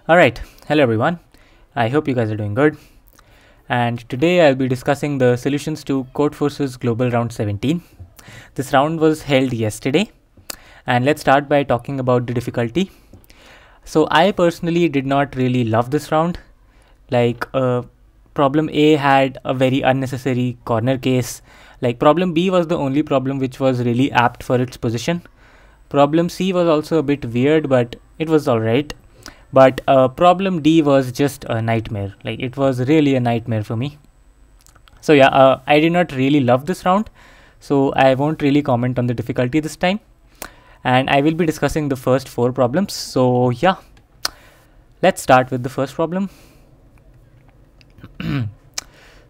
Alright, hello everyone. I hope you guys are doing good. And today I'll be discussing the solutions to Codeforce's Global Round 17. This round was held yesterday. And let's start by talking about the difficulty. So I personally did not really love this round. Problem A had a very unnecessary corner case. Problem B was the only problem which was really apt for its position. Problem C was also a bit weird, but it was alright. But problem D was just a nightmare. It was really a nightmare for me. So yeah, I did not really love this round. So I won't really comment on the difficulty this time. And I will be discussing the first 4 problems. So yeah, let's start with the first problem.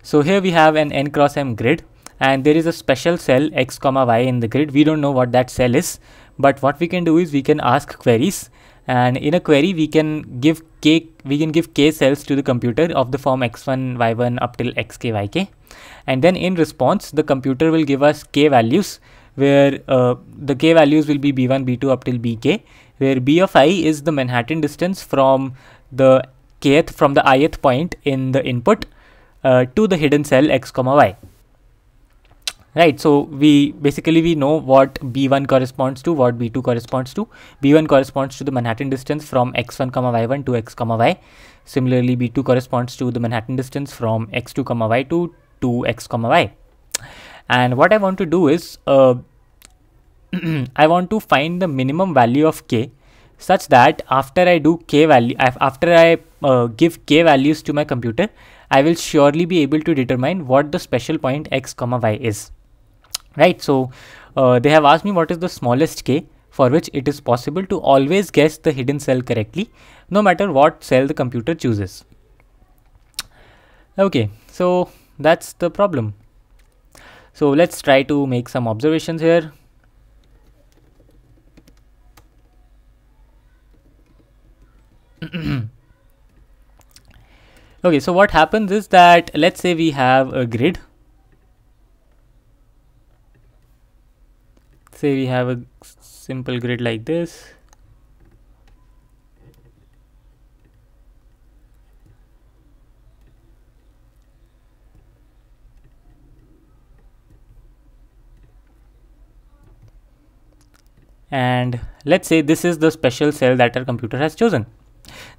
So here we have an n cross m grid. And there is a special cell x comma y in the grid. We don't know what that cell is. But what we can do is we can ask queries. And in a query, we can give k cells to the computer of the form x1, y1 up till xk, yk. And then in response, the computer will give us k values, where the k values will be b1, b2 up till bk, where b of I is the Manhattan distance from the ith point in the input to the hidden cell x comma y. Right, so we know what b1 corresponds to, what b2 corresponds to. b1 corresponds to the Manhattan distance from x1 comma y1 to x comma y. Similarly, b2 corresponds to the Manhattan distance from x2 comma y to x comma y. And what I want to do is I want to find the minimum value of k, such that after I do give k values to my computer, I will surely be able to determine what the special point x comma y is. Right, so they have asked me what is the smallest k for which it is possible to always guess the hidden cell correctly, no matter what cell the computer chooses. Okay, so that's the problem. So let's try to make some observations here. Okay, so what happens is that let's say we have a grid. Say we have a simple grid like this. And let's say this is the special cell that our computer has chosen.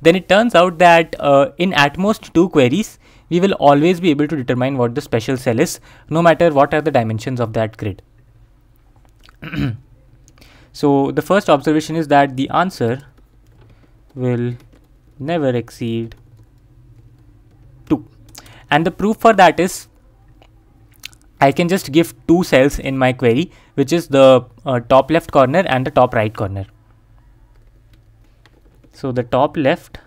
Then it turns out that in at most 2 queries, we will always be able to determine what the special cell is, no matter what are the dimensions of that grid. So the first observation is that the answer will never exceed 2. And the proof for that is I can just give 2 cells in my query, which is the top left corner and the top right corner. So the top left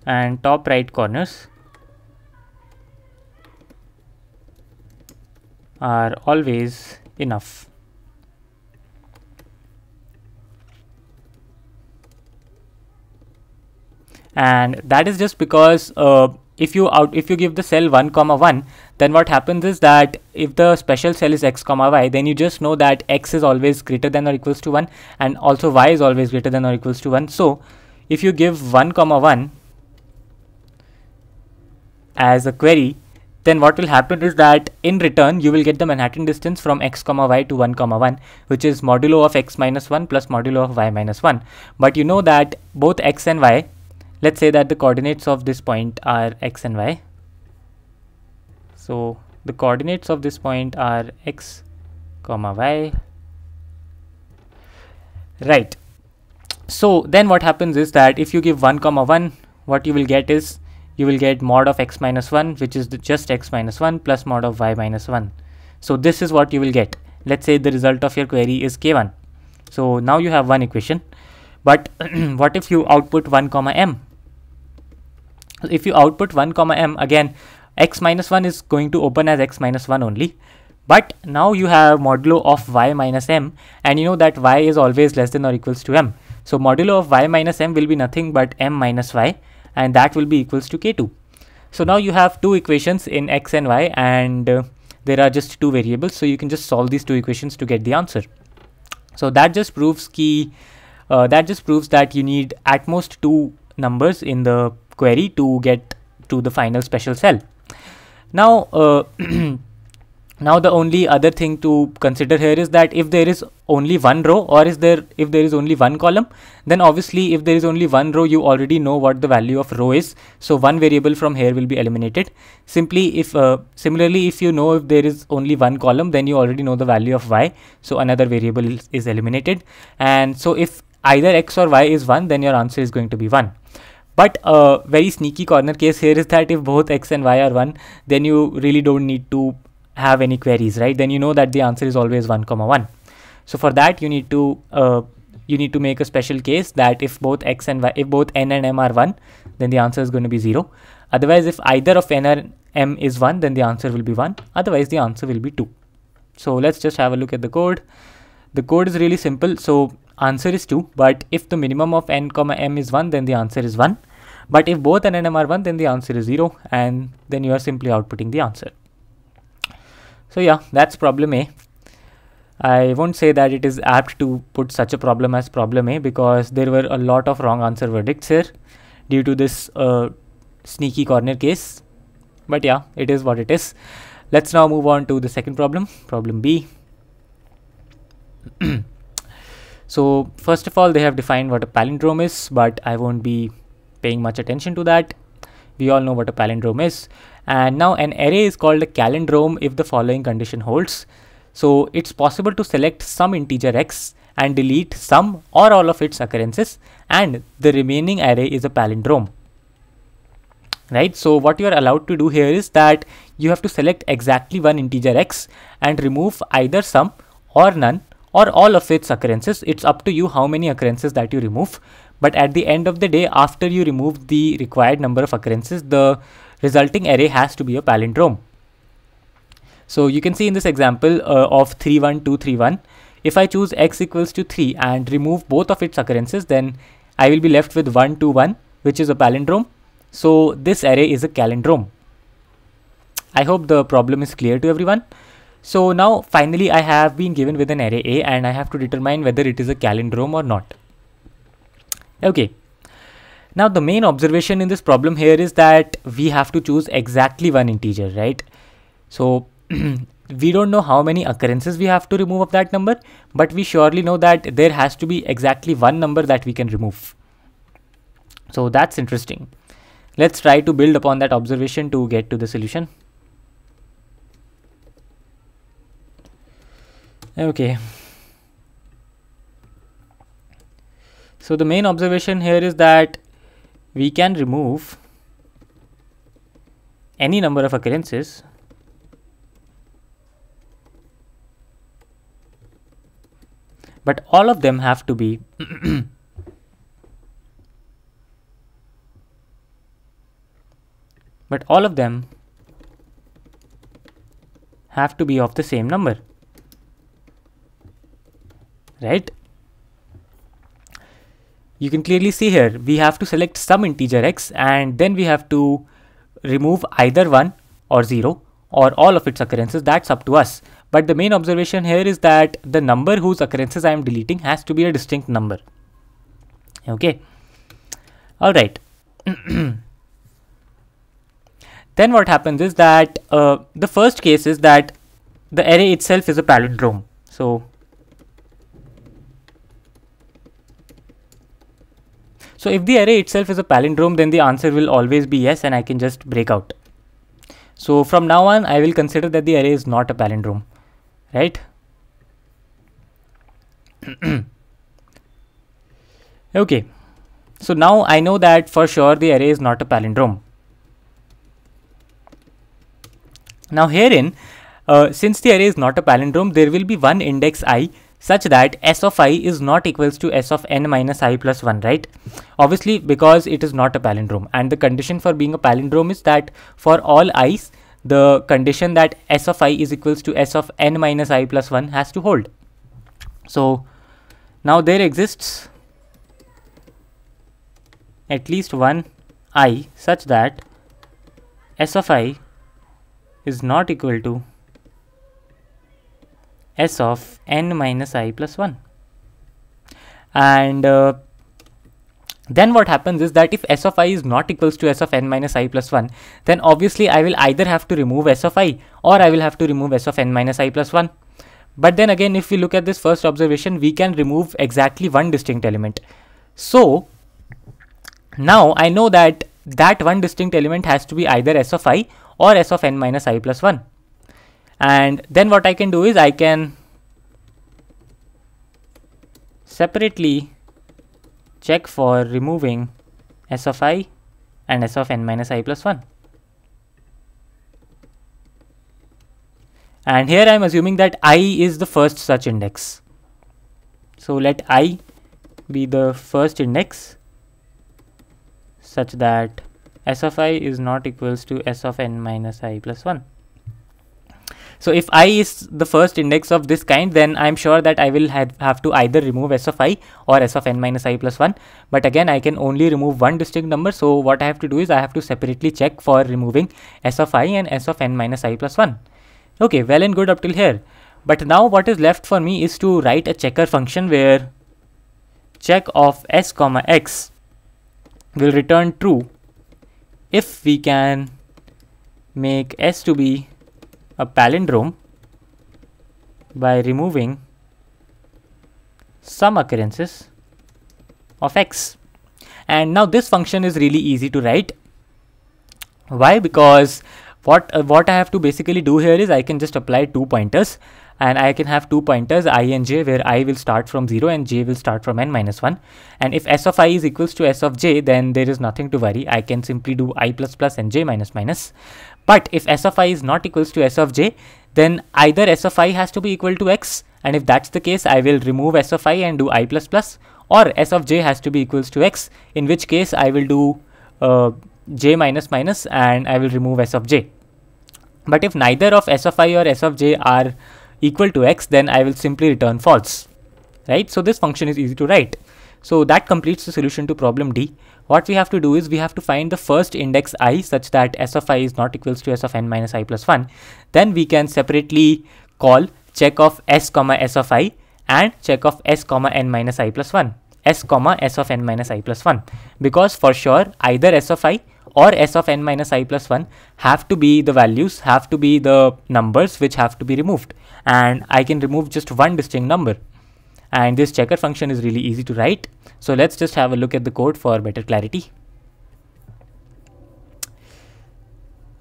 and top right corners are always enough. And that is just because if you give the cell 1 comma 1, then what happens is that if the special cell is x comma y, then you just know that x is always greater than or equals to 1, and also y is always greater than or equals to 1. So if you give 1 comma 1 as a query, then what will happen is that in return you will get the Manhattan distance from x comma y to 1 comma 1, which is modulo of x minus 1 plus modulo of y minus 1. But you know that both x and y, let's say that the coordinates of this point are x and y. So the coordinates of this point are x comma y. Right. So then what happens is that if you give 1 comma 1, what you will get is you will get mod of x minus 1, which is just x minus 1 plus mod of y minus 1. So this is what you will get. Let's say the result of your query is k1. So now you have one equation. But what if you output 1 comma m? If you output 1 comma m, again x minus 1 is going to open as x minus 1 only. But now you have modulo of y minus m, and you know that y is always less than or equals to m. So modulo of y minus m will be nothing but m minus y, and that will be equals to k2. So now you have 2 equations in x and y, and there are just 2 variables, so you can just solve these 2 equations to get the answer. So that just proves that you need at most 2 numbers in the query to get to the final special cell. Now now the only other thing to consider here is that if there is only one row, or if there is only one column, then obviously if there is only one row, you already know what the value of row is, so one variable from here will be eliminated. Simply if similarly, if you know if there is only one column, then you already know the value of y, so another variable is eliminated. And so if either x or y is 1, then your answer is going to be 1. But a very sneaky corner case here is that if both x and y are 1, then you really don't need to have any queries, right? Then you know that the answer is always 1, 1. So for that, you need to make a special case that if both x and y, if both n and m are 1, then the answer is going to be 0. Otherwise, if either of n or m is 1, then the answer will be 1. Otherwise, the answer will be 2. So let's just have a look at the code. The code is really simple. So answer is 2, but if the minimum of n comma m is 1, then the answer is 1. But if both n and m are 1, then the answer is 0, and then you are simply outputting the answer. So yeah, that's problem A. I won't say that it is apt to put such a problem as problem A, because there were a lot of wrong answer verdicts here due to this sneaky corner case. But yeah, it is what it is. Let's now move on to the second problem, problem B. So first of all, they have defined what a palindrome is, but I won't be paying much attention to that. We all know what a palindrome is. And now an array is called a calendrome if the following condition holds. So it's possible to select some integer x and delete some or all of its occurrences, and the remaining array is a palindrome. Right? So what you are allowed to do here is that you have to select exactly one integer x and remove either some or none or all of its occurrences. It's up to you how many occurrences that you remove. But at the end of the day, after you remove the required number of occurrences, the resulting array has to be a palindrome. So you can see in this example of 3, 1, 2, 3, 1, if I choose x equals to 3 and remove both of its occurrences, then I will be left with 1, 2, 1, which is a palindrome. So this array is a calendrome. I hope the problem is clear to everyone. So now finally I have been given with an array A, and I have to determine whether it is a calendrome or not. Okay. Now the main observation in this problem here is that we have to choose exactly one integer, right? So we don't know how many occurrences we have to remove of that number, but we surely know that there has to be exactly one number that we can remove. So that's interesting. Let's try to build upon that observation to get to the solution. Okay. So the main observation here is that we can remove any number of occurrences but all of them have to be but all of them have to be of the same number, right? You can clearly see here we have to select some integer x, and then we have to remove either 1 or 0 or all of its occurrences. That's up to us. But the main observation here is that the number whose occurrences I am deleting has to be a distinct number. Okay. All right. Then what happens is that the first case is that the array itself is a palindrome. So if the array itself is a palindrome, then the answer will always be yes, and I can just break out. So from now on, I will consider that the array is not a palindrome, right? Okay. So now I know that for sure the array is not a palindrome. Now herein, since the array is not a palindrome, there will be one index I such that s of I is not equals to s of n minus I plus 1, right? Obviously, because it is not a palindrome, and the condition for being a palindrome is that for all i's, the condition that s of I is equals to s of n minus I plus 1 has to hold. So now there exists at least one I such that s of I is not equal to s of n minus I plus 1. And then what happens is that if s of I is not equals to s of n minus I plus 1, then obviously I will either have to remove s of I or I will have to remove s of n minus I plus 1. But then again, if we look at this first observation, we can remove exactly one distinct element. So now I know that that one distinct element has to be either s of I or s of n minus I plus 1. And then what I can do is I can separately check for removing s of I and s of n minus I plus 1. And here I am assuming that I is the first such index. So let I be the first index such that s of I is not equals to s of n minus I plus 1. So if I is the first index of this kind, then I'm sure that I will have to either remove s of I or s of n minus I plus 1. But again, I can only remove one distinct number. So what I have to do is I have to separately check for removing s of I and s of n minus I plus 1. Okay, well and good up till here. But now what is left for me is to write a checker function where check of s comma x will return true if we can make s to be a palindrome by removing some occurrences of x. And now this function is really easy to write. Why? Because what I have to basically do here is I can just apply 2 pointers, and I can have 2 pointers I and j, where I will start from 0 and j will start from n minus 1. And if s of I is equals to s of j, then there is nothing to worry. I can simply do I plus plus and j minus minus. But if s of I is not equals to s of j, then either s of I has to be equal to x, and if that's the case, I will remove s of I and do I plus plus, or s of j has to be equals to x, in which case I will do j minus minus and I will remove s of j. But if neither of s of I or s of j are equal to x, then I will simply return false, right? So this function is easy to write. So that completes the solution to problem D. What we have to do is we have to find the first index I such that s of I is not equals to s of n minus I plus 1. Then we can separately call check of s comma s of I and check of s comma n minus I plus 1, s comma s of n minus I plus 1, because for sure either s of I or s of n minus I plus 1 have to be the values, have to be the numbers which have to be removed, and I can remove just one distinct number. And this checker function is really easy to write. So let's just have a look at the code for better clarity.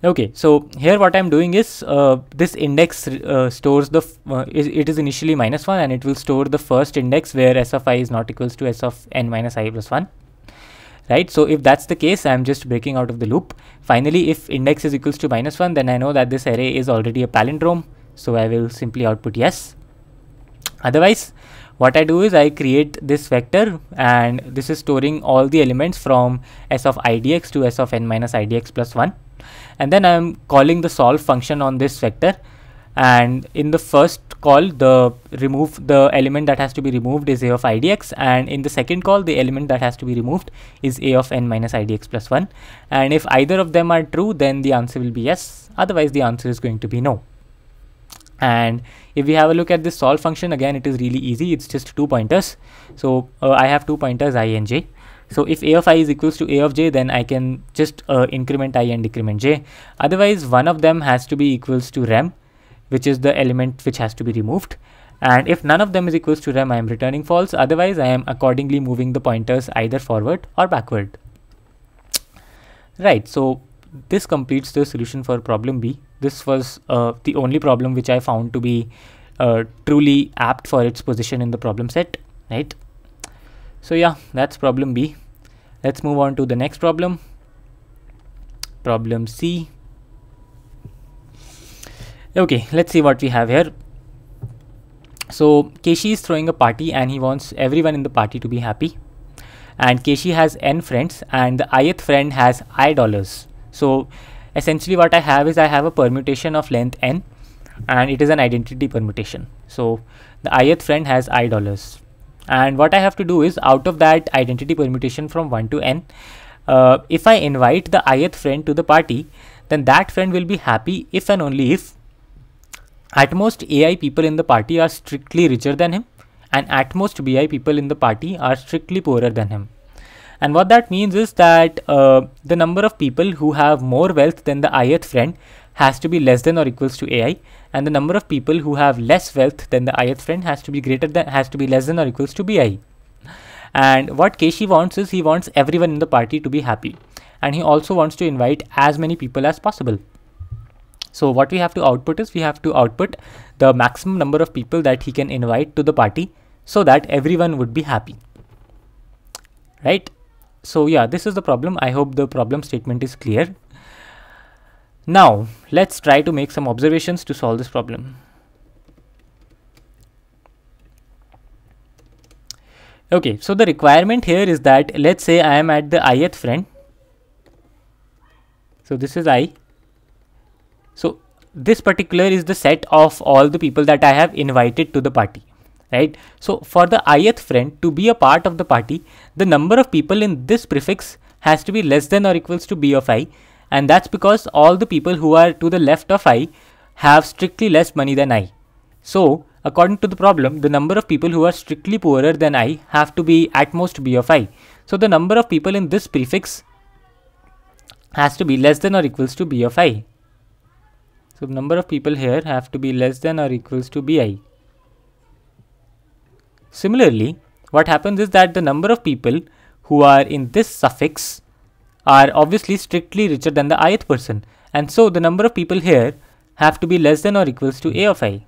Okay, so here what I'm doing is this index stores the it is initially minus 1, and it will store the first index where s of I is not equals to s of n minus I plus 1. Right, so if that's the case, I'm just breaking out of the loop. Finally, if index is equals to minus 1, then I know that this array is already a palindrome, so I will simply output yes. Otherwise, what I do is I create this vector, and this is storing all the elements from s of I dx to s of n minus I dx plus 1. And then I'm calling the solve function on this vector, and in the first call, the element that has to be removed is a of I dx, and in the second call, the element that has to be removed is a of n minus I dx plus 1. And if either of them are true, then the answer will be yes. Otherwise, the answer is going to be no. And if we have a look at this solve function, again it is really easy. It's just 2 pointers. So I have 2 pointers I and j. So if a of I is equals to a of j, then I can just increment I and decrement j. Otherwise, one of them has to be equals to rem, which is the element which has to be removed. And if none of them is equals to rem, I am returning false. Otherwise, I am accordingly moving the pointers either forward or backward. Right, so this completes the solution for problem B. This was the only problem which I found to be truly apt for its position in the problem set, right? So yeah, that's problem B. Let's move on to the next problem. Problem C. Okay, let's see what we have here. So Keshi is throwing a party and he wants everyone in the party to be happy. And Keshi has n friends and the ith friend has I dollars. So essentially what I have is I have a permutation of length n, and it is an identity permutation. So the ith friend has I dollars. And what I have to do is, out of that identity permutation from 1 to n, if I invite the ith friend to the party, then that friend will be happy if and only if at most ai people in the party are strictly richer than him, and at most bi people in the party are strictly poorer than him. And what that means is that the number of people who have more wealth than the ith friend has to be less than or equals to ai, and the number of people who have less wealth than the ith friend has to be less than or equals to bi. And what Keshi wants is he wants everyone in the party to be happy, and he also wants to invite as many people as possible. So what we have to output is we have to output the maximum number of people that he can invite to the party so that everyone would be happy, right? So yeah, this is the problem. I hope the problem statement is clear. Now let's try to make some observations to solve this problem. Okay, so the requirement here is that, let's say I am at the ith friend. So this is I. So this particular is the set of all the people that I have invited to the party, right? So for the ith friend to be a part of the party, the number of people in this prefix has to be less than or equals to b of I, and that's because all the people who are to the left of I have strictly less money than I. So according to the problem, the number of people who are strictly poorer than I have to be at most b of I. So the number of people in this prefix has to be less than or equals to b of I. So the number of people here have to be less than or equals to bi. Similarly, what happens is that the number of people who are in this suffix are obviously strictly richer than the ith person, and so the number of people here have to be less than or equals to a of I.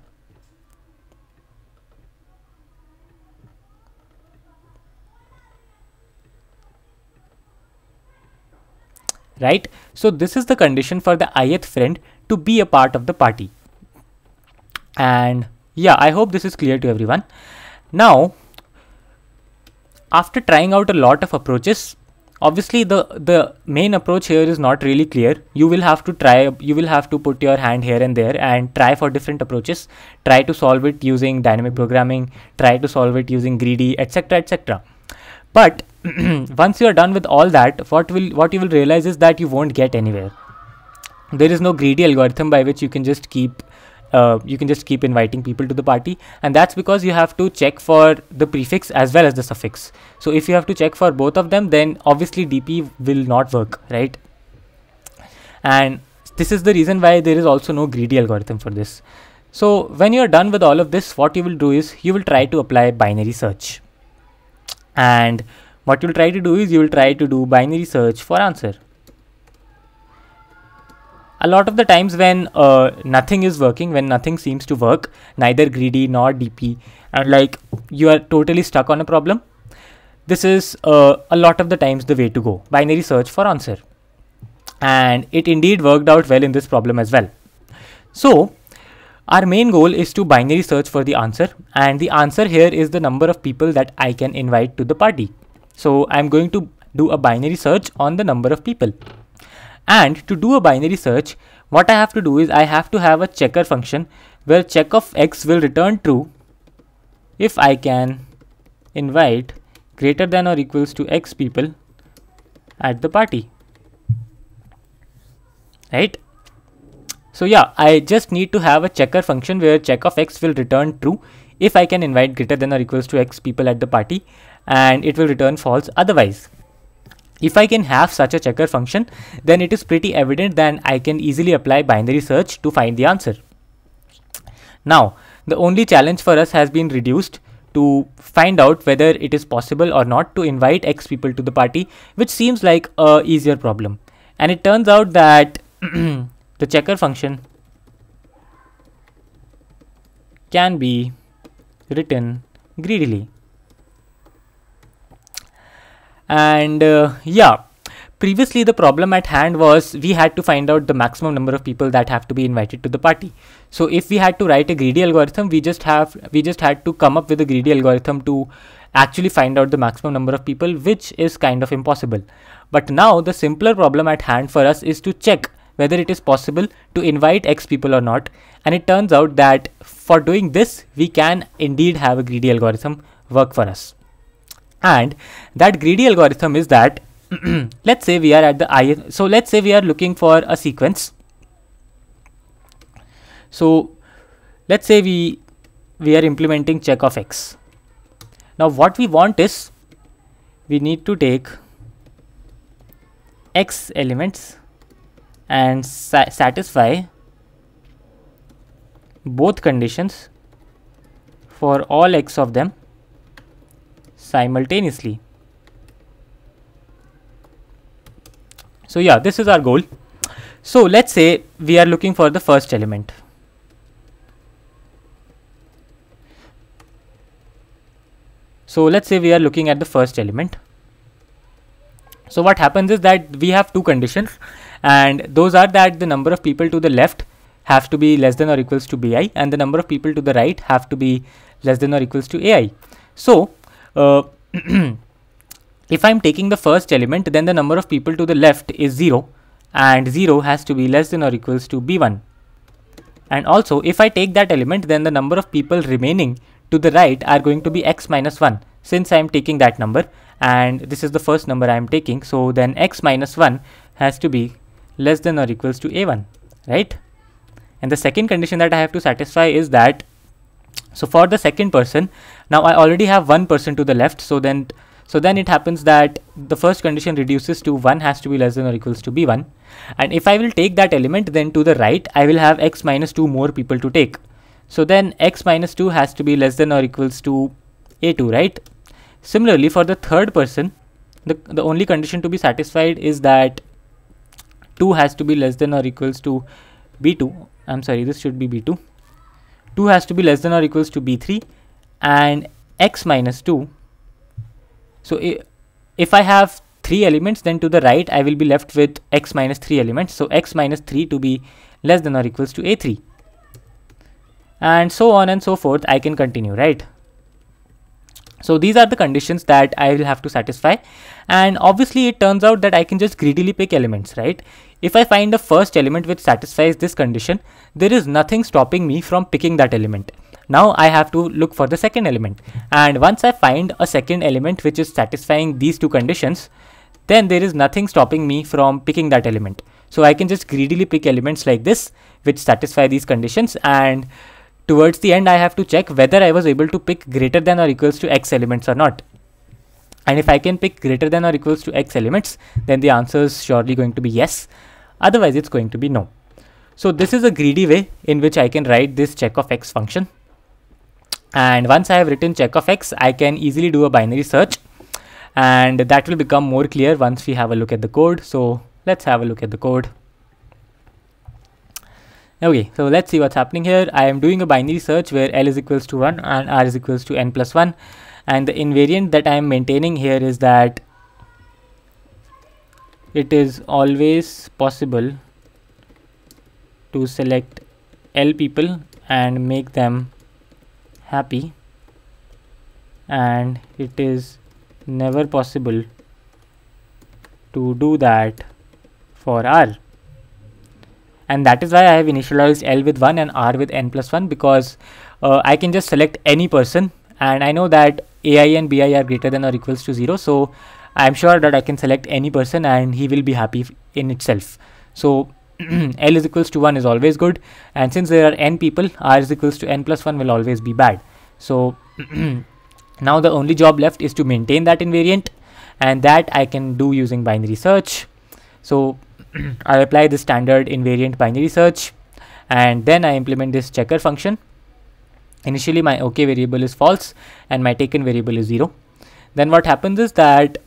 Right? So this is the condition for the ith friend to be a part of the party. And yeah, I hope this is clear to everyone. Now, after trying out a lot of approaches, obviously the main approach here is not really clear. You will have to put your hand here and there and try for different approaches. Try to solve it using dynamic programming, try to solve it using greedy, etc., etc. But once you are done with all that, what you will realize is that you won't get anywhere. There is no greedy algorithm by which you can just keep inviting people to the party, and that's because you have to check for the prefix as well as the suffix. So if you have to check for both of them, then obviously DP will not work, right? And this is the reason why there is also no greedy algorithm for this. So when you are done with all of this, what you will do is you will try to apply binary search. And what you will try to do is you will try to do binary search for answer. A lot of the times when nothing is working, when nothing seems to work, neither greedy nor DP, and like you are totally stuck on a problem, this is a lot of the times the way to go, binary search for answer. And it indeed worked out well in this problem as well. So our main goal is to binary search for the answer, and the answer here is the number of people that I can invite to the party. So I'm going to do a binary search on the number of people. And to do a binary search, what I have to do is I have to have a checker function where check of x will return true if I can invite greater than or equals to x people at the party, right? So yeah, I just need to have a checker function where check of x will return true if I can invite greater than or equals to x people at the party, and it will return false otherwise. If I can have such a checker function, then it is pretty evident that I can easily apply binary search to find the answer. Now, the only challenge for us has been reduced to find out whether it is possible or not to invite x people to the party, which seems like a easier problem. And it turns out that the checker function can be written greedily. And yeah, previously the problem at hand was we had to find out the maximum number of people that have to be invited to the party. So if we had to write a greedy algorithm, we just had to come up with a greedy algorithm to actually find out the maximum number of people, which is kind of impossible. But now the simpler problem at hand for us is to check whether it is possible to invite x people or not. And it turns out that for doing this, we can indeed have a greedy algorithm work for us. And that greedy algorithm is that let's say we are at the so let's say we are looking for a sequence. So let's say we are implementing check of x. Now what we want is we need to take x elements and satisfy both conditions for all x of them simultaneously. So yeah, this is our goal. So let's say we are looking for the first element. So let's say we are looking at the first element. So what happens is that we have two conditions, and those are that the number of people to the left have to be less than or equals to bi, and the number of people to the right have to be less than or equals to ai. So if I'm taking the first element, then the number of people to the left is 0, and 0 has to be less than or equals to b1. And also, if I take that element, then the number of people remaining to the right are going to be x minus 1, since I am taking that number, and this is the first number I am taking. So then x minus 1 has to be less than or equals to a1, right? And the second condition that I have to satisfy is that, so for the second person, now I already have one person to the left, so then it happens that the first condition reduces to 1 has to be less than or equals to b1. And if I will take that element, then to the right I will have x minus 2 more people to take. So then x minus 2 has to be less than or equals to a2, right? Similarly, for the third person, the only condition to be satisfied is that 2 has to be less than or equals to b2. I'm sorry, this should be b2. 2 has to be less than or equals to b3, and x minus 2. So if I have 3 elements, then to the right I will be left with x minus 3 elements. So x minus 3 to be less than or equals to a3. And so on and so forth, I can continue, right? So these are the conditions that I will have to satisfy. And obviously it turns out that I can just greedily pick elements, right? If I find the first element which satisfies this condition, there is nothing stopping me from picking that element. Now I have to look for the second element. And once I find a second element which is satisfying these two conditions, then there is nothing stopping me from picking that element. So I can just greedily pick elements like this which satisfy these conditions, and towards the end I have to check whether I was able to pick greater than or equals to x elements or not. And if I can pick greater than or equals to x elements, then the answer is surely going to be yes. Otherwise it's going to be no. So this is a greedy way in which I can write this check of x function. And once I have written check of x, I can easily do a binary search, and that will become more clear once we have a look at the code. So let's have a look at the code. Okay, so let's see what's happening here. I am doing a binary search where L is equals to 1 and R is equals to n plus 1. And the invariant that I am maintaining here is that it is always possible to select L people and make them happy, and it is never possible to do that for R. And that is why I have initialized L with 1 and R with n plus 1, because I can just select any person, and I know that AI and BI are greater than or equals to 0, so I am sure that I can select any person and he will be happy in itself. So L is equals to 1 is always good, and since there are n people, R is equals to n plus 1 will always be bad. So now the only job left is to maintain that invariant, and that I can do using binary search. So I apply the standard invariant binary search, and then I implement this checker function. Initially my OK variable is false and my taken variable is 0. Then what happens is that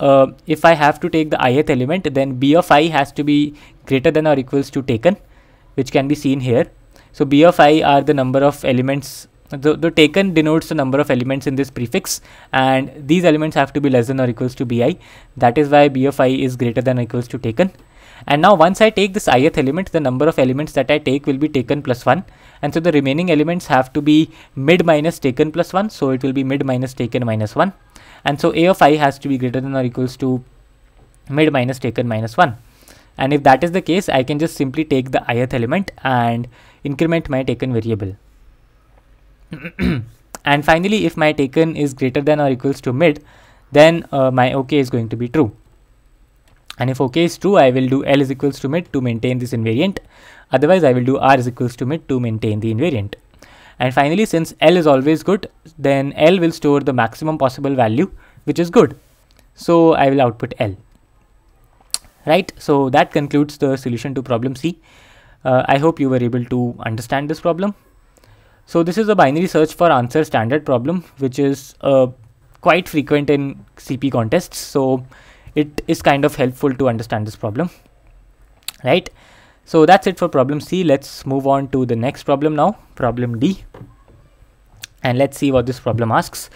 if I have to take the ith element, then b of I has to be greater than or equals to taken, which can be seen here. So b of I are the number of elements. The taken denotes the number of elements in this prefix, and these elements have to be less than or equals to bi. That is why b of I is greater than or equals to taken. And now once I take this ith element, the number of elements that I take will be taken plus 1, and so the remaining elements have to be mid minus taken plus 1, so it will be mid minus taken minus 1, and so a of I has to be greater than or equals to mid minus taken minus 1. And if that is the case, I can just simply take the ith element and increment my taken variable. And finally, if my taken is greater than or equals to mid, then my OK is going to be true. And if OK is true, I will do L is equals to mid to maintain this invariant. Otherwise, I will do R is equals to mid to maintain the invariant. And finally, since L is always good, then L will store the maximum possible value, which is good. So I will output L. Right, so that concludes the solution to problem C. I hope you were able to understand this problem. So this is a binary search for answer standard problem, which is quite frequent in CP contests. So it is kind of helpful to understand this problem, right? So that's it for problem C. Let's move on to the next problem now, problem D. And let's see what this problem asks.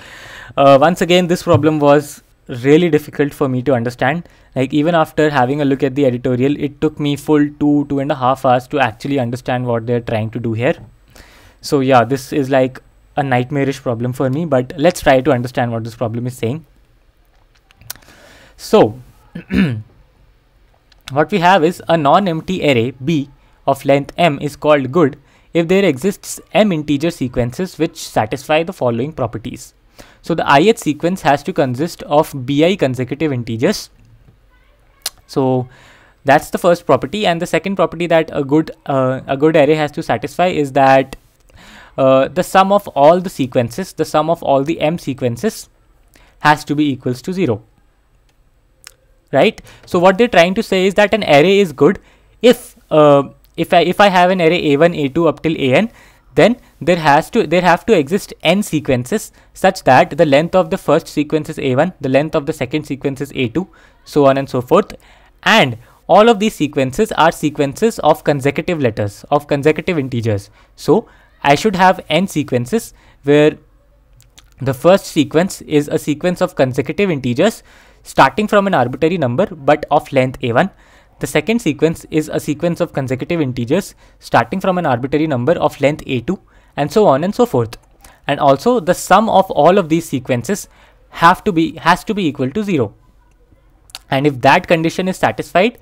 Once again, this problem was really difficult for me to understand. Like, even after having a look at the editorial, it took me full 2.5 hours to actually understand what they're trying to do here. So yeah, this is like a nightmarish problem for me, but let's try to understand what this problem is saying. So what we have is a non-empty array B of length m is called good if there exists m integer sequences which satisfy the following properties. So the ith sequence has to consist of bi consecutive integers. So that's the first property, and the second property that a good array has to satisfy is that the sum of all the sequences, the sum of all the m sequences has to be equals to 0. Right? So what they're trying to say is that an array is good if I have an array a1, a2 up till an, then there have to exist n sequences such that the length of the first sequence is a1, the length of the second sequence is a2, so on and so forth, and all of these sequences are sequences of consecutive letters, of consecutive integers. So I should have n sequences where the first sequence is a sequence of consecutive integers starting from an arbitrary number but of length a1. The second sequence is a sequence of consecutive integers starting from an arbitrary number of length a2, and so on and so forth. And also the sum of all of these sequences has to be equal to 0. And if that condition is satisfied,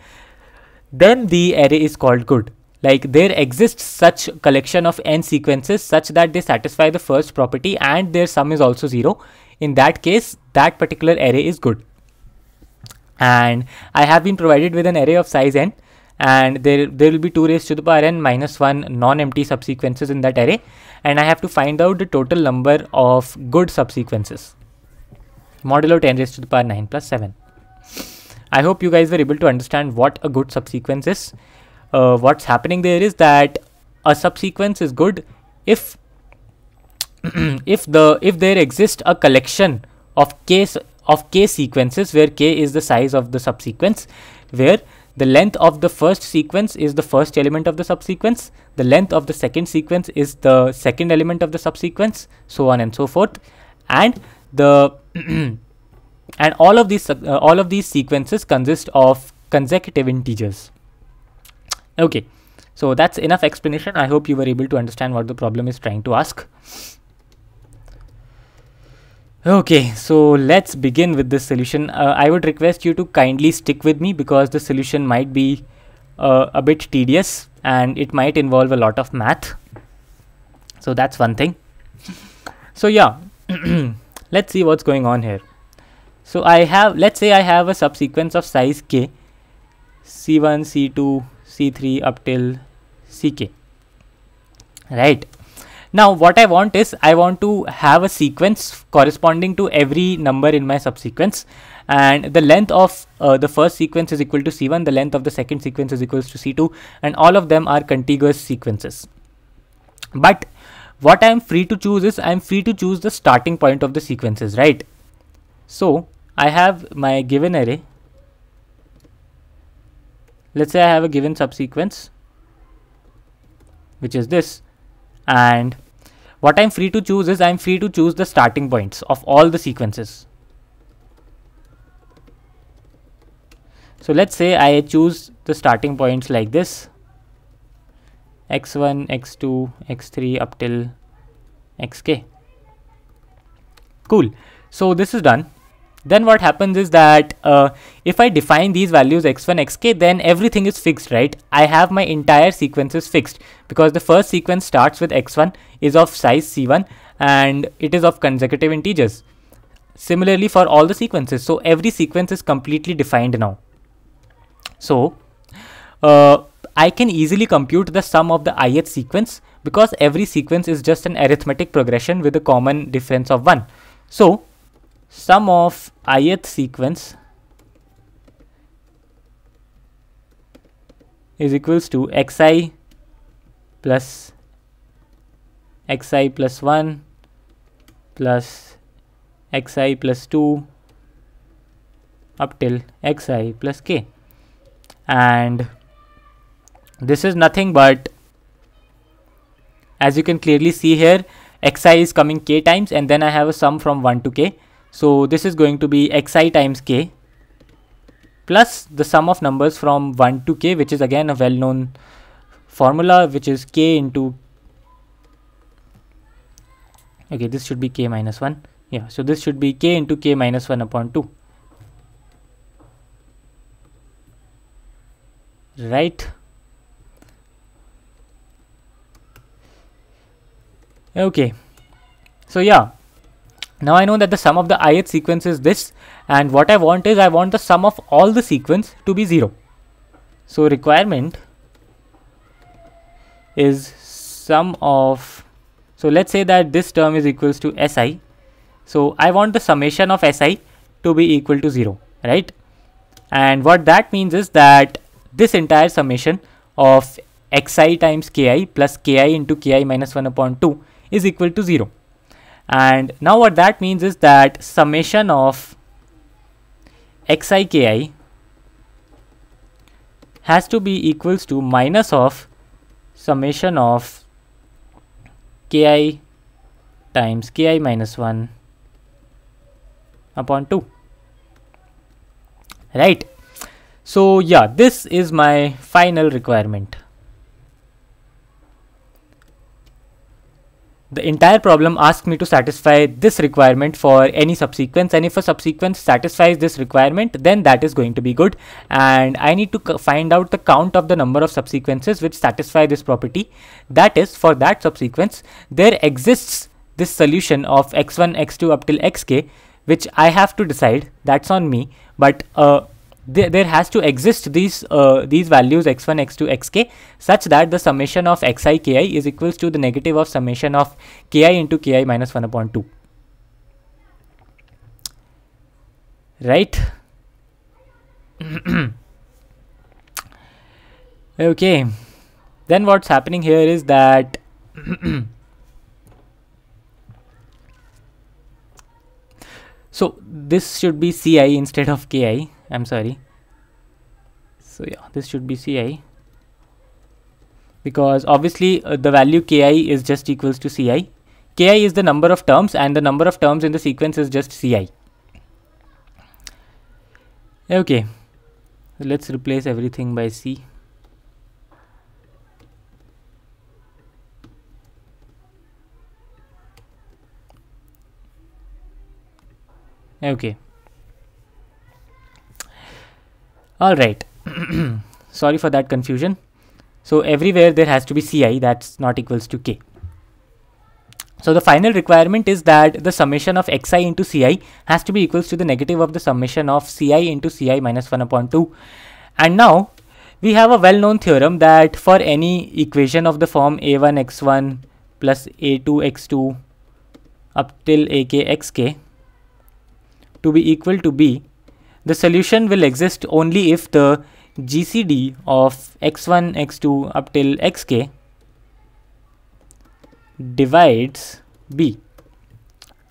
then the array is called good. Like, there exists such collection of n sequences such that they satisfy the first property and their sum is also 0. In that case, that particular array is good. And I have been provided with an array of size n, and there will be 2 raised to the power n minus 1 non-empty subsequences in that array, and I have to find out the total number of good subsequences modulo 10 raised to the power 9 plus 7. I hope you guys were able to understand what a good subsequence is. What's happening there is that a subsequence is good if if there exists a collection of k sequences where k is the size of the subsequence, where the length of the first sequence is the first element of the subsequence, the length of the second sequence is the second element of the subsequence, so on and so forth, and the and all of these sequences consist of consecutive integers. Okay, so that's enough explanation. I hope you were able to understand what the problem is trying to ask. Okay, so let's begin with this solution. I would request you to kindly stick with me because the solution might be a bit tedious and it might involve a lot of math. So that's one thing. So yeah, let's see what's going on here. So let's say I have a subsequence of size k, c1, c2, c3 up till ck, right? Now what I want is I want to have a sequence corresponding to every number in my subsequence, and the length of the first sequence is equal to c1, the length of the second sequence is equals to c2, and all of them are contiguous sequences. But what I am free to choose is I am free to choose the starting point of the sequences, right? So I have my given array. Let's say I have a given subsequence, which is this, and what I'm free to choose is I'm free to choose the starting points of all the sequences. So let's say I choose the starting points like this: x1, x2, x3 up till xk. Cool. So this is done. Then what happens is that if I define these values x1, xk, then everything is fixed, right? I have my entire sequences fixed because the first sequence starts with x1, is of size c1, and it is of consecutive integers. Similarly for all the sequences. So every sequence is completely defined now. So I can easily compute the sum of the ith sequence because every sequence is just an arithmetic progression with a common difference of 1. So sum of ith sequence is equals to xi plus 1 plus xi plus 2 up till xi plus k, and this is nothing but, as you can clearly see here, xi is coming k times, and then I have a sum from 1 to k. So this is going to be xi times k plus the sum of numbers from 1 to k, which is again a well-known formula, which is k into, okay, this should be k minus 1. Yeah, so this should be k into k minus 1 upon 2. Right. Okay. So yeah, now I know that the sum of the ith sequence is this, and what I want is, I want the sum of all the sequence to be 0. So requirement is sum of, so let's say that this term is equals to si. So I want the summation of si to be equal to 0, right? And what that means is that this entire summation of xi times ki plus ki into ki minus 1 upon 2 is equal to 0. And now what that means is that summation of xi ki has to be equals to minus of summation of ki times ki minus 1 upon 2. Right. So yeah, this is my final requirement. The entire problem asks me to satisfy this requirement for any subsequence, and if a subsequence satisfies this requirement, then that is going to be good, and I need to find out the count of the number of subsequences which satisfy this property. That is, for that subsequence there exists this solution of x1 x2 up till xk, which I have to decide. That's on me, but there has to exist these values x1 x2 xk such that the summation of xi ki is equals to the negative of summation of ki into ki minus 1 upon 2. Right. Okay, then what's happening here is that so this should be ci instead of ki. I'm sorry. So yeah, this should be ci, because obviously the value ki is just equals to ci. Ki is the number of terms, and the number of terms in the sequence is just ci. Okay, let's replace everything by c. Okay. All right. Sorry for that confusion. So everywhere there has to be ci, that's not equals to k. So the final requirement is that the summation of xi into ci has to be equals to the negative of the summation of ci into ci minus 1 upon 2. And now we have a well-known theorem that for any equation of the form a1 x1 plus a2 x2 up till ak xk to be equal to b, the solution will exist only if the GCD of x1 x2 up till xk divides b.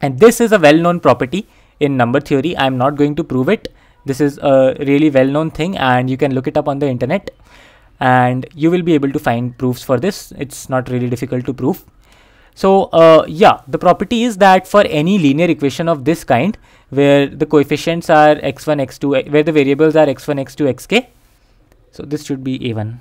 And this is a well-known property in number theory. I am not going to prove it. This is a really well-known thing, and you can look it up on the internet and you will be able to find proofs for this. It's not really difficult to prove. So yeah, the property is that for any linear equation of this kind, where the coefficients are x1 x2, where the variables are x1 x2 xk, so this should be a1.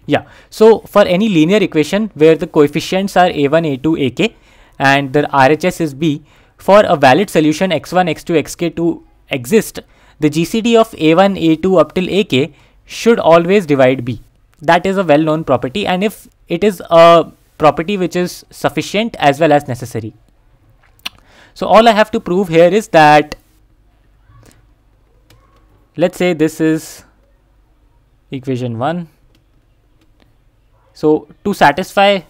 Yeah, so for any linear equation where the coefficients are a1 a2 ak and the RHS is b, for a valid solution x1 x2 xk to exist, the GCD of a1 a2 up till ak should always divide b. That is a well-known property, and if it is a property which is sufficient as well as necessary. So all I have to prove here is that, let's say this is equation 1. So to satisfy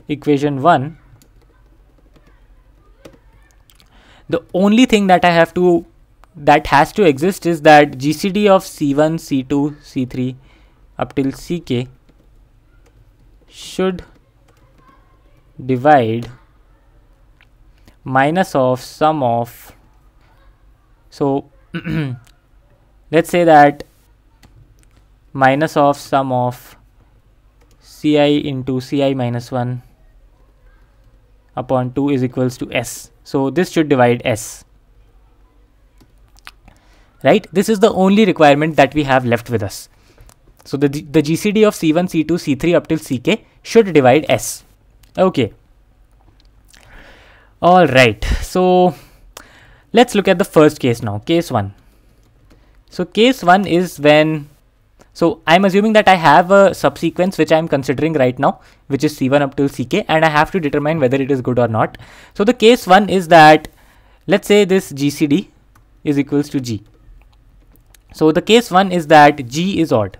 equation 1, The only thing that that has to exist is that GCD of C1, C2, C3 up till Ck should divide minus of sum of, so let's say that minus of sum of Ci into Ci minus 1 upon 2 is equals to S. So this should divide S, right? This is the only requirement that we have left with us. So the GCD of C1, C2, C3 up till Ck should divide S. Okay. All right. So let's look at the first case now, case 1. So case 1 is when, so I'm assuming that I have a subsequence which I'm considering right now, which is C1 up till Ck, and I have to determine whether it is good or not. So the case 1 is that, let's say this GCD is equals to G. So the case 1 is that G is odd.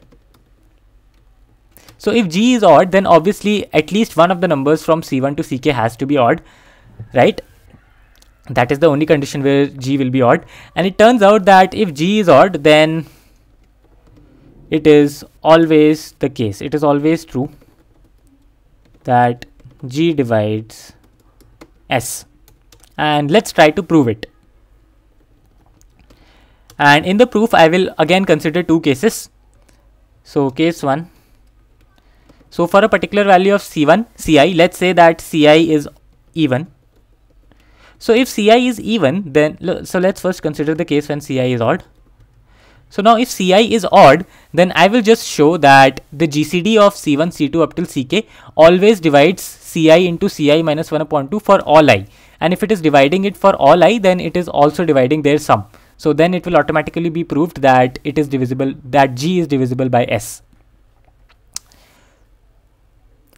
So if G is odd, then obviously at least one of the numbers from C1 to Ck has to be odd, right? That is the only condition where G will be odd. And it turns out that if G is odd, then it is always the case, it is always true that G divides S. And let's try to prove it. And in the proof, I will again consider two cases. So case 1. So for a particular value of C1, Ci, let's say that Ci is even. So if Ci is even, then, so let's first consider the case when Ci is odd. So now if Ci is odd, then I will just show that the GCD of C1, C2 up till Ck always divides Ci into Ci minus 1 upon 2 for all I. And if it is dividing it for all I, then it is also dividing their sum. So then it will automatically be proved that it is divisible, that G is divisible by S.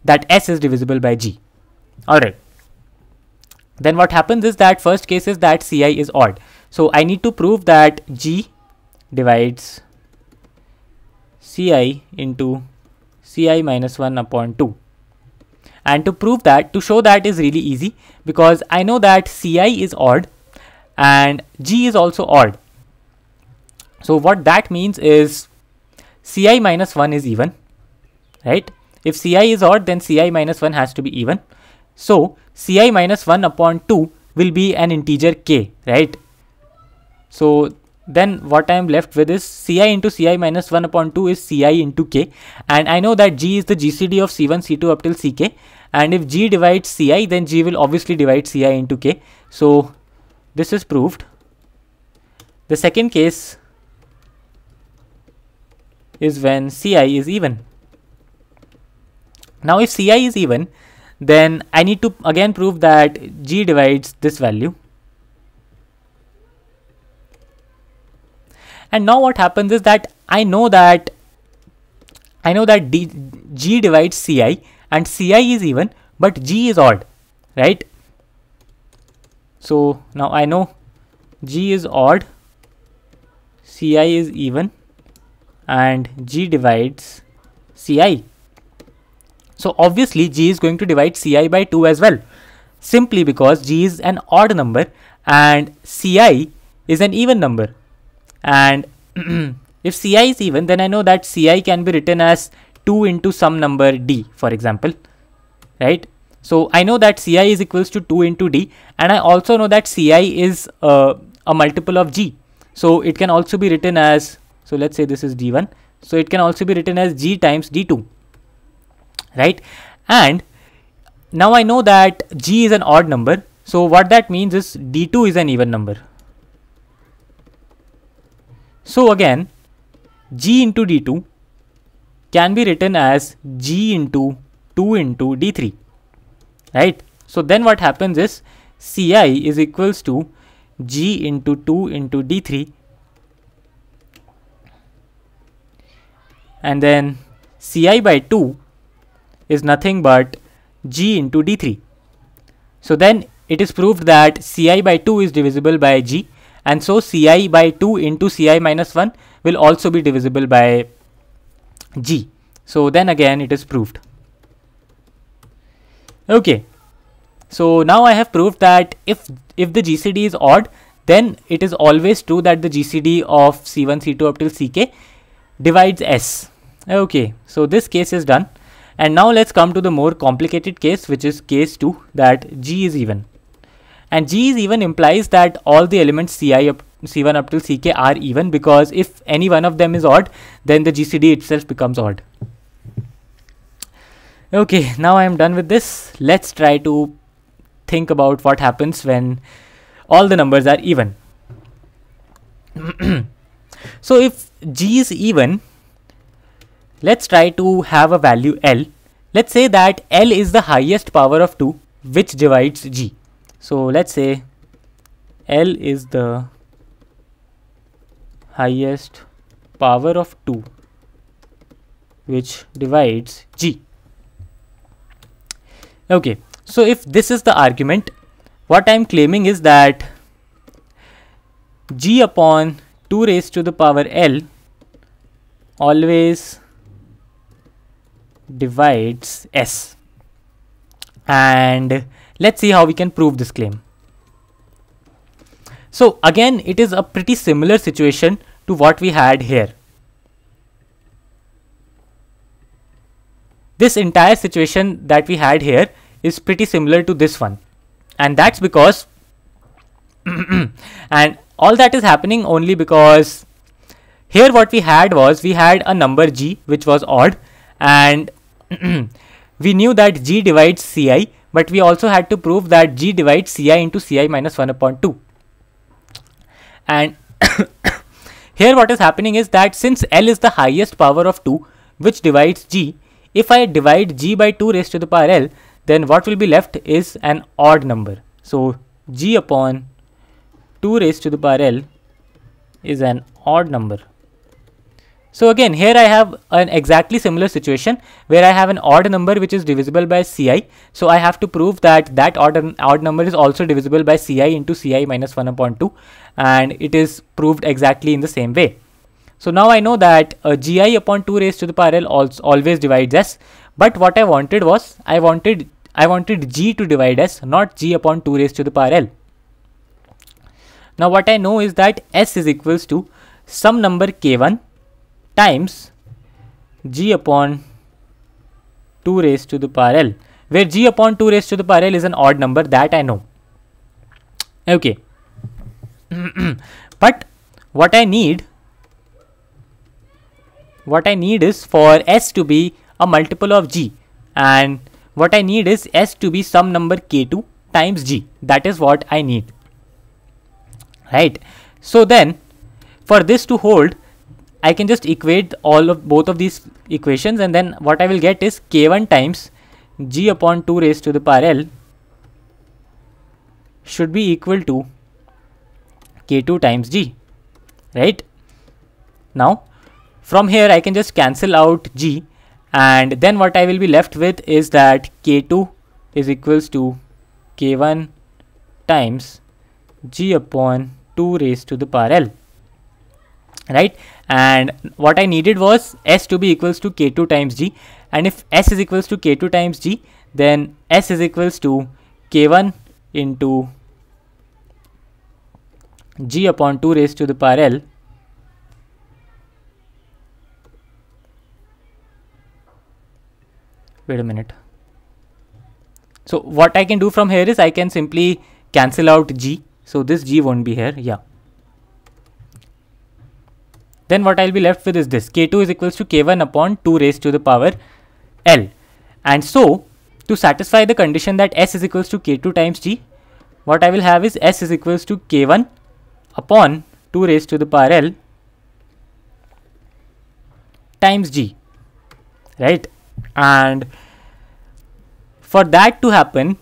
That S is divisible by G. Alright. Then what happens is that first case is that Ci is odd. So I need to prove that G divides Ci into Ci minus 1 upon 2. And to prove that, to show that is really easy, because I know that Ci is odd and G is also odd. So what that means is Ci minus 1 is even, right? If Ci is odd, then Ci minus 1 has to be even. So Ci minus 1 upon 2 will be an integer k, right? So then what I am left with is Ci into Ci minus 1 upon 2 is Ci into k. And I know that G is the GCD of C1, C2 up till Ck. And if G divides Ci, then G will obviously divide Ci into k. So this is proved. The second case is when Ci is even. Now if Ci is even, then I need to again prove that G divides this value. And now what happens is that I know that G divides Ci and Ci is even, but G is odd, right? So now I know G is odd, Ci is even, and G divides Ci. So obviously G is going to divide Ci by 2 as well, simply because G is an odd number and Ci is an even number. And if Ci is even, then I know that Ci can be written as 2 into some number d, for example, right? So I know that Ci is equals to 2 into d, and I also know that Ci is a multiple of G. So it can also be written as, so let's say this is d1, so it can also be written as G times d2, right? And now I know that G is an odd number, so what that means is d2 is an even number. So again, G into d2 can be written as G into 2 into d3, right? So then what happens is Ci is equals to G into 2 into d3, and then Ci by 2 is nothing but G into d3. So then it is proved that Ci by 2 is divisible by G, and so Ci by 2 into Ci minus 1 will also be divisible by G. So then again it is proved. Okay, So now I have proved that if the GCD is odd, then it is always true that the GCD of C1, C2 up till Ck divides S. Okay, so this case is done. And now let's come to the more complicated case, which is case 2, that G is even. And G is even implies that all the elements C1 up till Ck are even, because if any one of them is odd, then the GCD itself becomes odd. Okay, now I am done with this. Let's try to think about what happens when all the numbers are even. So if G is even, let's try to have a value L. Let's say that L is the highest power of 2 which divides G. So let's say L is the highest power of 2 which divides G. Okay, so if this is the argument, what I am claiming is that G upon 2 raised to the power L always divides S. And let's see how we can prove this claim. So again, it is a pretty similar situation to what we had here. This entire situation that we had here is pretty similar to this one, and that's because and all that is happening only because here what we had was, we had a number G which was odd, and we knew that G divides Ci, but we also had to prove that G divides Ci into Ci minus 1 upon 2. And here what is happening is that since L is the highest power of 2 which divides G, if I divide G by 2 raised to the power L, then what will be left is an odd number. So G upon 2 raised to the power L is an odd number. So again, here I have an exactly similar situation where I have an odd number which is divisible by Ci. So I have to prove that that odd number is also divisible by Ci into Ci minus 1 upon 2, and it is proved exactly in the same way. So now I know that Gi upon 2 raised to the power L always divides S, but what I wanted was, I wanted G to divide S, not G upon 2 raised to the power L. Now what I know is that S is equals to some number K1 times G upon 2 raised to the power L, where G upon 2 raised to the power L is an odd number, that I know. Okay. But what I need is for S to be a multiple of G, and what I need is S to be some number K2 times G. That is what I need, right? So then for this to hold, I can just equate both of these equations, and then what I will get is K1 times G upon 2 raised to the power L should be equal to K2 times G, right? Now from here I can just cancel out G, and then what I will be left with is that K2 is equals to K1 times G upon 2 raised to the power L, right? And what I needed was S to be equals to K2 times G, and if S is equals to K2 times G, then S is equals to K1 into G upon 2 raised to the power L wait a minute. So what I can do from here is I can simply cancel out G, so this G won't be here, yeah. Then what I'll be left with is this, K2 is equals to K1 upon 2 raised to the power L. And so to satisfy the condition that S is equals to K2 times G, what I will have is S is equals to K1 upon 2 raised to the power L times G, right? And for that to happen,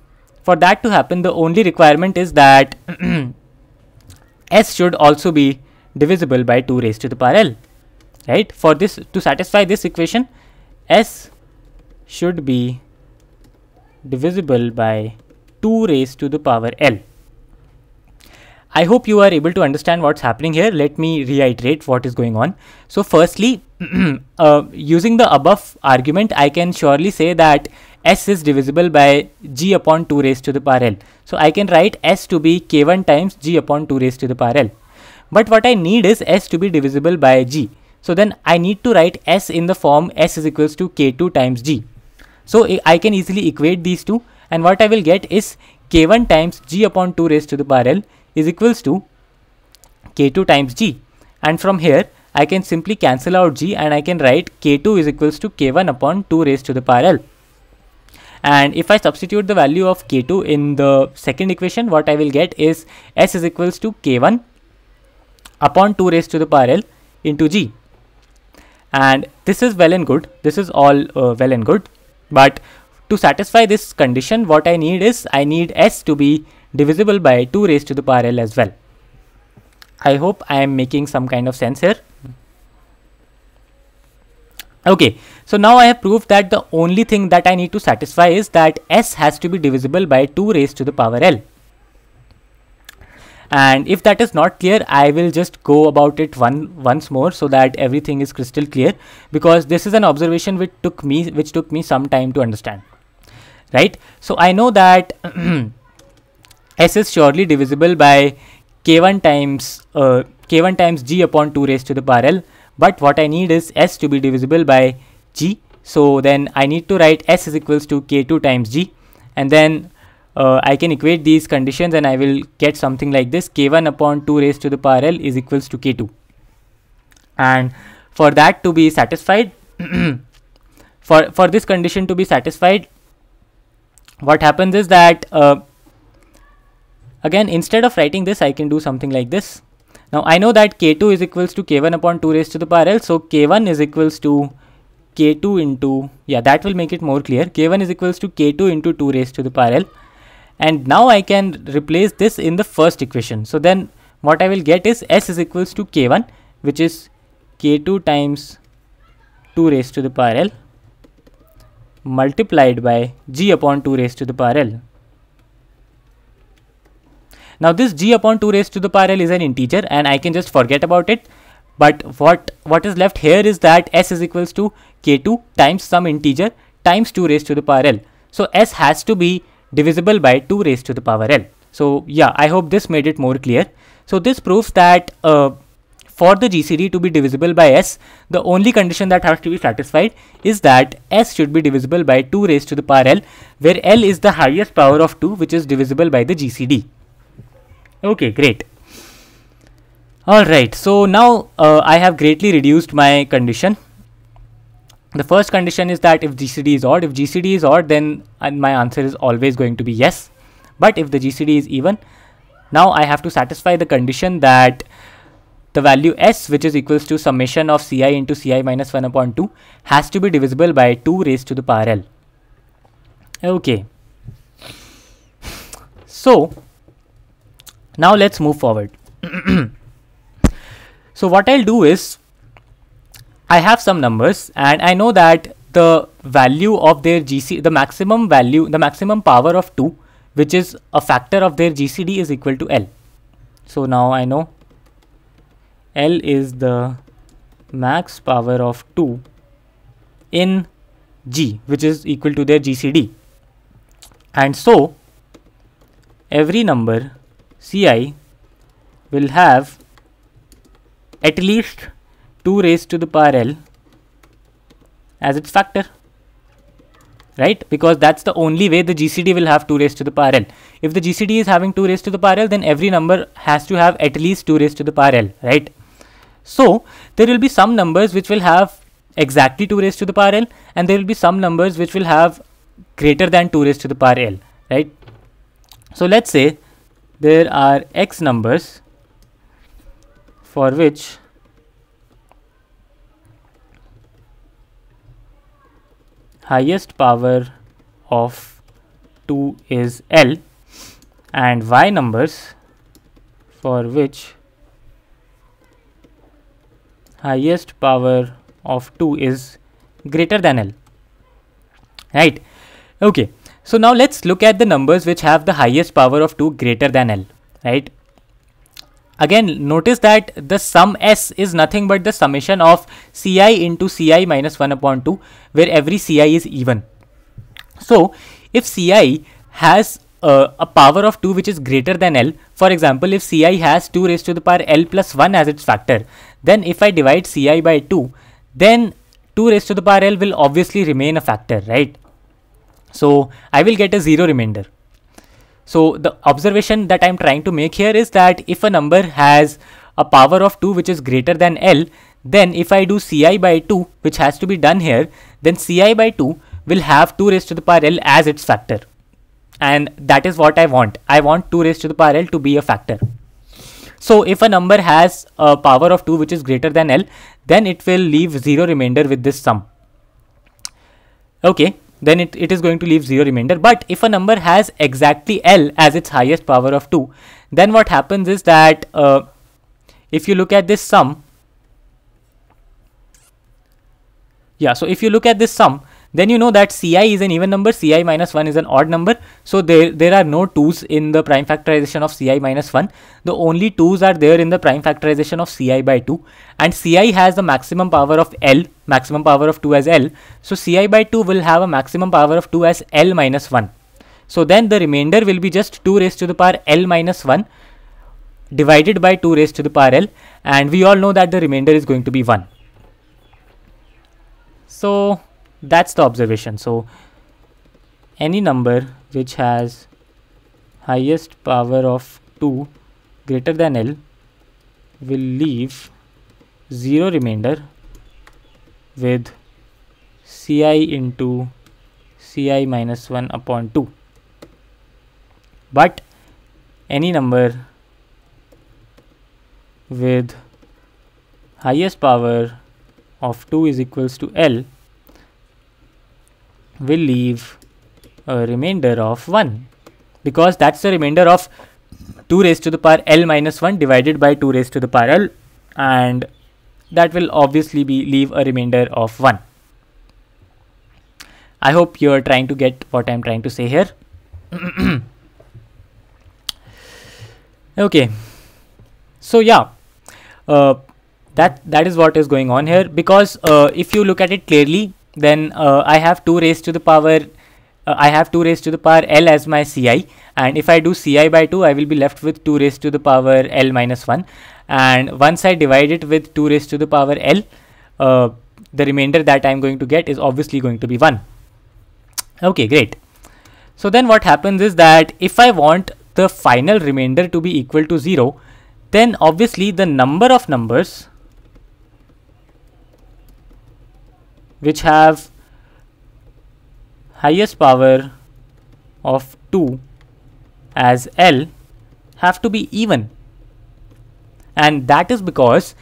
the only requirement is that S should also be divisible by 2 raised to the power L, right? For this to satisfy this equation, S should be divisible by 2 raised to the power L. I hope you are able to understand what's happening here. Let me reiterate what is going on. So firstly, using the above argument, I can surely say that S is divisible by G upon 2 raised to the power L. So I can write S to be K1 times G upon 2 raised to the power L. But what I need is S to be divisible by G. So then I need to write S in the form S is equals to K2 times G. So I can easily equate these two, and what I will get is K1 times G upon 2 raised to the power L is equals to K2 times G. And from here I can simply cancel out G and I can write K2 is equals to K1 upon 2 raised to the power L. And if I substitute the value of K2 in the second equation, what I will get is S is equals to K1 upon 2 raised to the power L into G. And this is well and good. This is all well and good. But to satisfy this condition, what I need is I need S to be divisible by 2 raised to the power L as well. I hope I am making some kind of sense here. Okay, so now I have proved that the only thing that I need to satisfy is that S has to be divisible by 2 raised to the power L. And if that is not clear, I will just go about it once more so that everything is crystal clear, because this is an observation which took me some time to understand. Right? So I know that S is surely divisible by K1 times G upon 2 raised to the power L. But what I need is S to be divisible by G. So then I need to write S is equals to K2 times G, and then I can equate these conditions and I will get something like this: K1 upon 2 raised to the power L is equals to K2. And for that to be satisfied, for this condition to be satisfied, what happens is that again, instead of writing this, I can do something like this. Now I know that K2 is equals to K1 upon 2 raised to the power L. So K1 is equals to K2 into, that will make it more clear. K1 is equals to K2 into 2 raised to the power L. And now I can replace this in the first equation. So then what I will get is S is equals to K1, which is K2 times 2 raised to the power L multiplied by G upon 2 raised to the power L. Now this G upon 2 raised to the power L is an integer and I can just forget about it. But what is left here is that S is equals to K2 times some integer times 2 raised to the power L. So S has to be divisible by 2 raised to the power L. So yeah, I hope this made it more clear. So this proves that for the GCD to be divisible by S, the only condition that has to be satisfied is that S should be divisible by 2 raised to the power L, where L is the highest power of 2, which is divisible by the GCD. Okay, great. Alright, so now I have greatly reduced my condition. The first condition is that if GCD is odd. If GCD is odd, then my answer is always going to be yes. But if the GCD is even, now I have to satisfy the condition that the value S, which is equals to summation of Ci into Ci minus 1 upon 2, has to be divisible by 2 raised to the power L. Okay. So now let's move forward. So what I'll do is, I have some numbers and I know that the value of their GCD, the maximum power of 2, which is a factor of their GCD, is equal to L. So now I know L is the max power of 2 in G, which is equal to their GCD. And so every number Ci will have at least 2 raised to the power L as its factor, right? Because that's the only way the GCD will have 2 raised to the power L. If the GCD is having 2 raised to the power L, then every number has to have at least 2 raised to the power L, right? So there will be some numbers which will have exactly 2 raised to the power L, and there will be some numbers which will have greater than 2 raised to the power L, right? So let's say there are X numbers for which highest power of 2 is L, and Y numbers for which highest power of 2 is greater than L, right? Okay, so now let's look at the numbers which have the highest power of 2 greater than L, right? again notice that the sum S is nothing but the summation of Ci into Ci minus 1 upon 2, where every Ci is even. So if Ci has a power of 2 which is greater than L, for example, if Ci has 2 raised to the power L plus 1 as its factor, then if I divide Ci by 2, then 2 raised to the power L will obviously remain a factor, right? So I will get a 0 remainder. So the observation that I'm trying to make here is that if a number has a power of 2 which is greater than L, then if I do Ci by 2, which has to be done here, then Ci by 2 will have 2 raised to the power L as its factor. And that is what I want. I want 2 raised to the power L to be a factor. So if a number has a power of 2 which is greater than L, then it will leave 0 remainder with this sum. Okay, then it is going to leave 0 remainder. But if a number has exactly L as its highest power of 2, then what happens is that if you look at this sum, so if you look at this sum, then you know that Ci is an even number, Ci minus 1 is an odd number. So there are no 2's in the prime factorization of Ci minus 1. The only 2's are there in the prime factorization of Ci by 2. And Ci has the maximum power of L, maximum power of 2 as L. So Ci by 2 will have a maximum power of 2 as L minus 1. So then the remainder will be just 2 raised to the power L minus 1 divided by 2 raised to the power L. And we all know that the remainder is going to be 1. So that's the observation. So any number which has highest power of 2 greater than L will leave 0 remainder with Ci into Ci minus 1 upon 2. But any number with highest power of 2 is equals to L will leave a remainder of 1, because that's the remainder of 2 raised to the power L minus 1 divided by 2 raised to the power L, and that will obviously leave a remainder of 1. I hope you are trying to get what I am trying to say here. Okay, so yeah, that is what is going on here, because if you look at it clearly, then I have 2 raised to the power L as my Ci, and if I do Ci by 2, I will be left with 2 raised to the power L minus 1, and once I divide it with 2 raised to the power L, the remainder that I am going to get is obviously going to be 1. Okay, great. So then what happens is that if I want the final remainder to be equal to 0, then obviously the number of numbers which have highest power of 2 as L have to be even, and that is because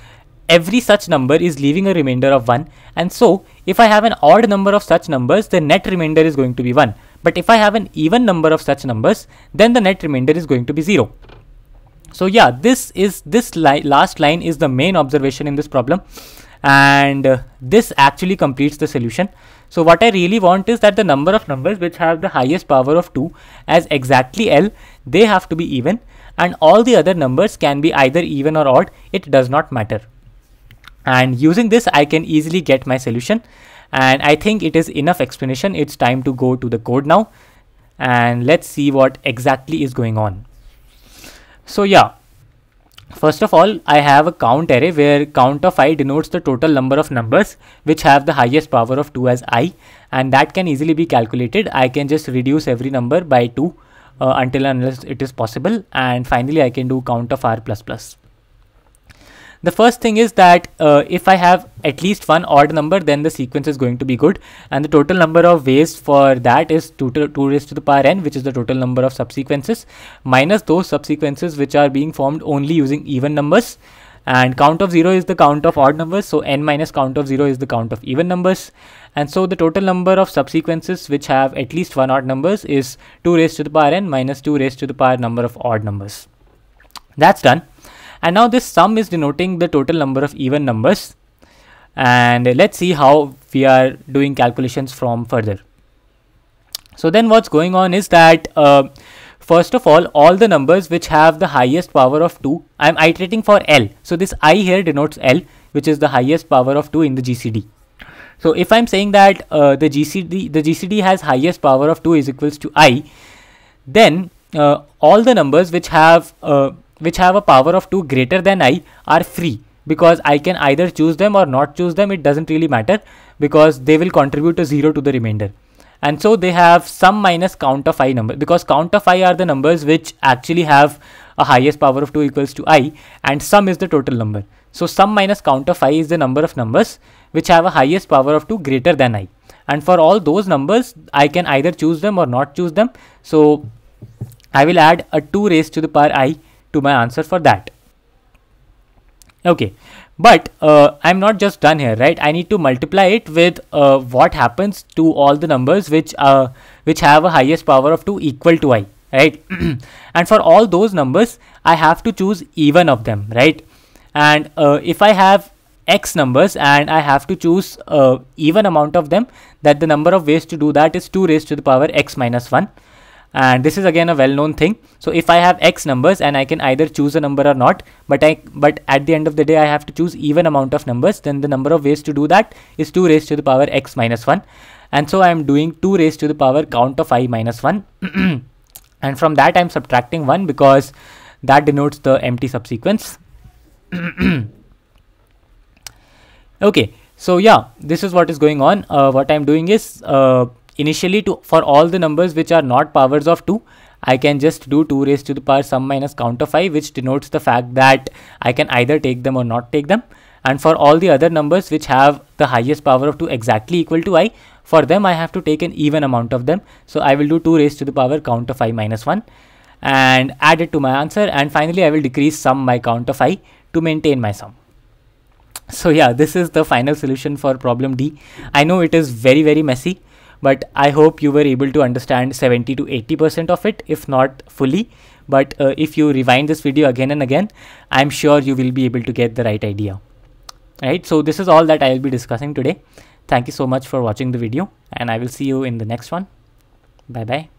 every such number is leaving a remainder of 1, and so if I have an odd number of such numbers, the net remainder is going to be 1, but if I have an even number of such numbers, then the net remainder is going to be 0. So yeah, this last line is the main observation in this problem, and this actually completes the solution. So what I really want is that the number of numbers which have the highest power of 2 as exactly L, they have to be even, and all the other numbers can be either even or odd, it does not matter. And using this I can easily get my solution, and I think it is enough explanation. It's time to go to the code now, and let's see what exactly is going on. So yeah, first of all, I have a count array where count of I denotes the total number of numbers which have the highest power of 2 as I, and that can easily be calculated. I can just reduce every number by 2 unless it is possible, and finally I can do count of R plus plus. The first thing is that if I have at least one odd number, then the sequence is going to be good, and the total number of ways for that is 2 raised to the power n, which is the total number of subsequences, minus those subsequences which are being formed only using even numbers, and count of 0 is the count of odd numbers, so n minus count of 0 is the count of even numbers, and so the total number of subsequences which have at least one odd numbers is 2 raised to the power n minus 2 raised to the power number of odd numbers. That's done. And now this sum is denoting the total number of even numbers, and let's see how we are doing calculations from further. So then what's going on is that first of all the numbers which have the highest power of 2, I'm iterating for L. So this I here denotes L, which is the highest power of 2 in the GCD. So if I'm saying that the GCD has highest power of 2 is equals to I, then all the numbers which have a power of 2 greater than I are free, because I can either choose them or not choose them. It doesn't really matter, because they will contribute a 0 to the remainder. And so they have sum minus count of I number, because count of I are the numbers which actually have a highest power of 2 equals to I, and sum is the total number. So sum minus count of I is the number of numbers which have a highest power of 2 greater than I. And for all those numbers, I can either choose them or not choose them. So I will add a 2 raised to the power I to my answer for that. Okay, but I'm not just done here, right? I need to multiply it with what happens to all the numbers which have a highest power of 2 equal to I, right? And for all those numbers, I have to choose even of them, right? And if I have x numbers and I have to choose even amount of them, that the number of ways to do that is 2 raised to the power x minus 1. And this is again a well-known thing. So if I have x numbers and I can either choose a number or not, but at the end of the day I have to choose even amount of numbers, then the number of ways to do that is 2 raised to the power x minus 1. And so I am doing 2 raised to the power count of I minus 1. And from that I'm subtracting 1, because that denotes the empty subsequence. Okay, so yeah, this is what is going on. What I'm doing is initially for all the numbers which are not powers of 2, I can just do 2 raised to the power sum minus count of I, which denotes the fact that I can either take them or not take them. And for all the other numbers which have the highest power of 2 exactly equal to I, for them I have to take an even amount of them. So I will do 2 raised to the power count of I minus 1 and add it to my answer. And finally I will decrease sum by count of I to maintain my sum. So yeah, this is the final solution for problem D. I know it is very, very messy, but I hope you were able to understand 70 to 80% of it, if not fully. But if you rewind this video again and again, I'm sure you will be able to get the right idea. Right, so this is all that I will be discussing today. Thank you so much for watching the video, and I will see you in the next one. Bye bye.